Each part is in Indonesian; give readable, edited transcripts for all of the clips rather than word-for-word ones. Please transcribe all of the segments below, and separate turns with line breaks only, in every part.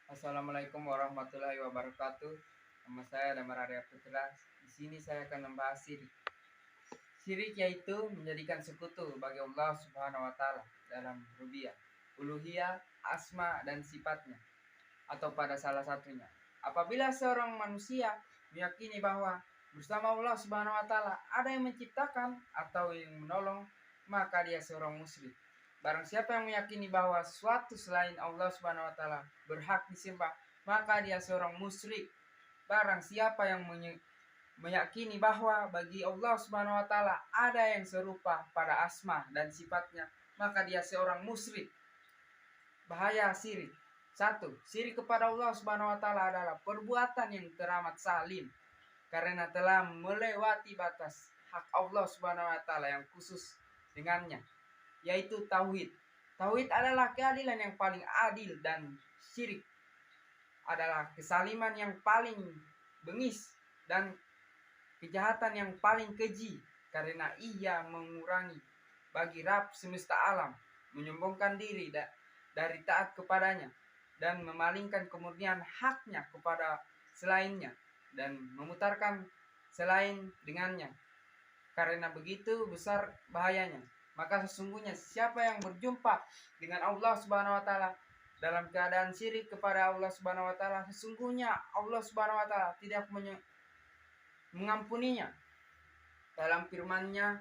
Assalamualaikum warahmatullahi wabarakatuh. Nama saya Damar Arya Putra. Di sini saya akan membahas syirik. Syirik yaitu menjadikan sekutu bagi Allah Subhanahu wa taala dalam rububiyah, uluhiyah, asma dan sifatnya atau pada salah satunya. Apabila seorang manusia meyakini bahwa bersama Allah Subhanahu wa taala ada yang menciptakan atau yang menolong, maka dia seorang musyrik. Barang siapa yang meyakini bahwa suatu selain Allah Subhanahu wa taala berhak disembah, maka dia seorang musyrik. Barang siapa yang meyakini bahwa bagi Allah Subhanahu wa taala ada yang serupa pada asma dan sifatnya, maka dia seorang musyrik. Bahaya syirik. Satu, syirik kepada Allah Subhanahu wa taala adalah perbuatan yang teramat salim karena telah melewati batas hak Allah Subhanahu wa taala yang khusus dengannya, yaitu tauhid. Tauhid adalah keadilan yang paling adil dan syirik adalah kesaliman yang paling bengis dan kejahatan yang paling keji karena ia mengurangi bagi Rabb semesta alam, menyombongkan diri dari taat kepadanya dan memalingkan kemurnian haknya kepada selainnya dan memutarkan selain dengannya. Karena begitu besar bahayanya, maka sesungguhnya siapa yang berjumpa dengan Allah Subhanahu wa taala dalam keadaan syirik kepada Allah Subhanahu wa taala, sesungguhnya Allah Subhanahu wa taala tidak mengampuninya. Dalam firman-Nya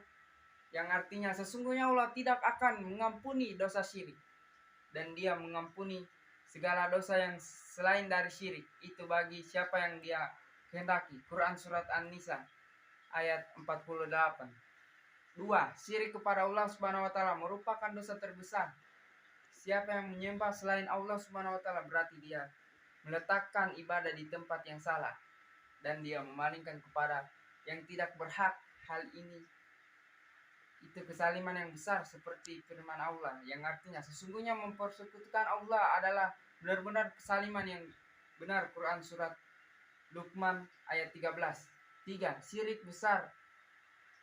yang artinya sesungguhnya Allah tidak akan mengampuni dosa syirik dan Dia mengampuni segala dosa yang selain dari syirik itu bagi siapa yang Dia kehendaki. Quran surat An-Nisa ayat 48. 2. Syirik kepada Allah Subhanahu wa taala merupakan dosa terbesar. Siapa yang menyembah selain Allah Subhanahu wa taala berarti dia meletakkan ibadah di tempat yang salah dan dia memalingkan kepada yang tidak berhak. Hal ini itu kesaliman yang besar seperti firman Allah yang artinya sesungguhnya mempersekutukan Allah adalah benar-benar kesaliman yang benar. Quran surat Luqman ayat 13. 3. Syirik besar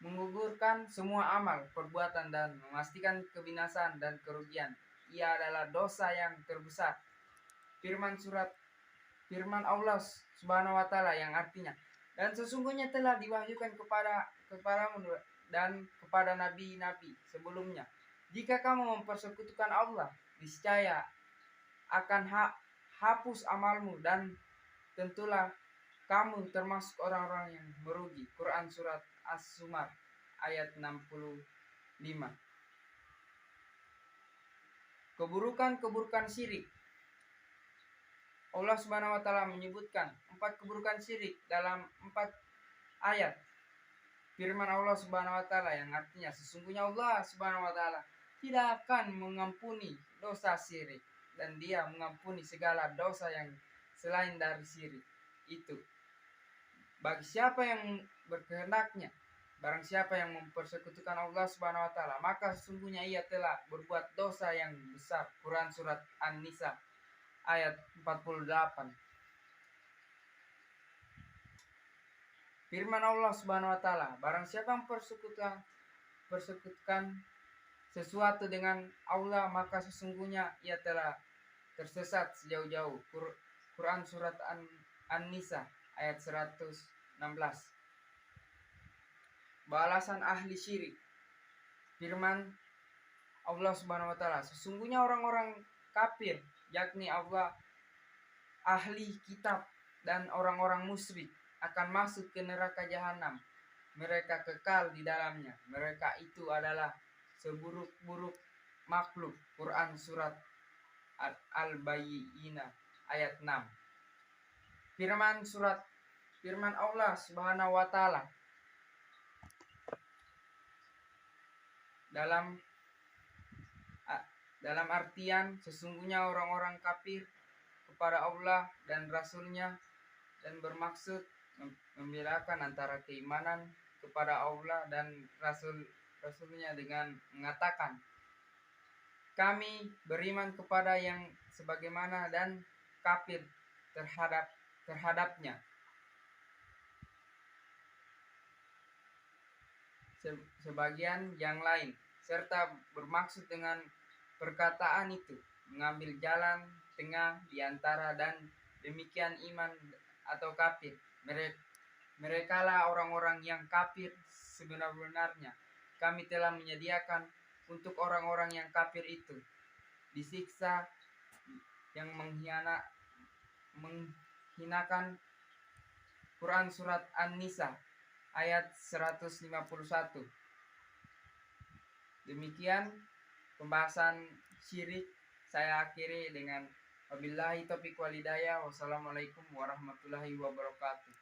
menggugurkan semua amal perbuatan dan memastikan kebinasaan dan kerugian. Ia adalah dosa yang terbesar. Firman Allah Subhanahu wa taala yang artinya dan sesungguhnya telah diwahyukan kepadamu dan kepada nabi-nabi sebelumnya. Jika kamu mempersekutukan Allah, niscaya akan hapus amalmu dan tentulah kamu termasuk orang-orang yang merugi. Quran surat As-Zumar ayat 65. Keburukan-keburukan syirik. Allah Subhanahu wa taala menyebutkan 4 keburukan syirik dalam 4 ayat. Firman Allah Subhanahu wa taala yang artinya sesungguhnya Allah Subhanahu wa taala tidak akan mengampuni dosa syirik dan Dia mengampuni segala dosa yang selain dari syirik itu bagi siapa yang berkehendaknya. Barang siapa yang mempersekutukan Allah Subhanahu wa taala, maka sesungguhnya ia telah berbuat dosa yang besar. Quran surat An-Nisa ayat 48. Firman Allah Subhanahu wa taala, barang siapa yang persekutukan sesuatu dengan Allah, maka sesungguhnya ia telah tersesat sejauh-jauh. Quran surat An-Nisa ayat 116. Balasan ahli syirik. Firman Allah Subhanahu wa taala, sesungguhnya orang-orang kafir yakni Allah, ahli kitab dan orang-orang musyrik akan masuk ke neraka jahanam. Mereka kekal di dalamnya. Mereka itu adalah seburuk-buruk makhluk. Quran surat Al-Bayyinah ayat 6. Firman Allah Subhanahu wa taala dalam artian sesungguhnya orang-orang kafir kepada Allah dan Rasulnya dan bermaksud membedakan antara keimanan kepada Allah dan Rasulnya dengan mengatakan kami beriman kepada yang sebagaimana dan kafir terhadapnya. Sebagian yang lain serta bermaksud dengan perkataan itu mengambil jalan tengah di antara dan demikian iman atau kafir. Mereka lah orang-orang yang kafir sebenar-benarnya. Kami telah menyediakan untuk orang-orang yang kafir itu disiksa yang menghinakan. Quran surat An-Nisa ayat 151. Demikian pembahasan syirik. Saya akhiri dengan wabillahi taufiq wal hidayah. Wassalamualaikum warahmatullahi wabarakatuh.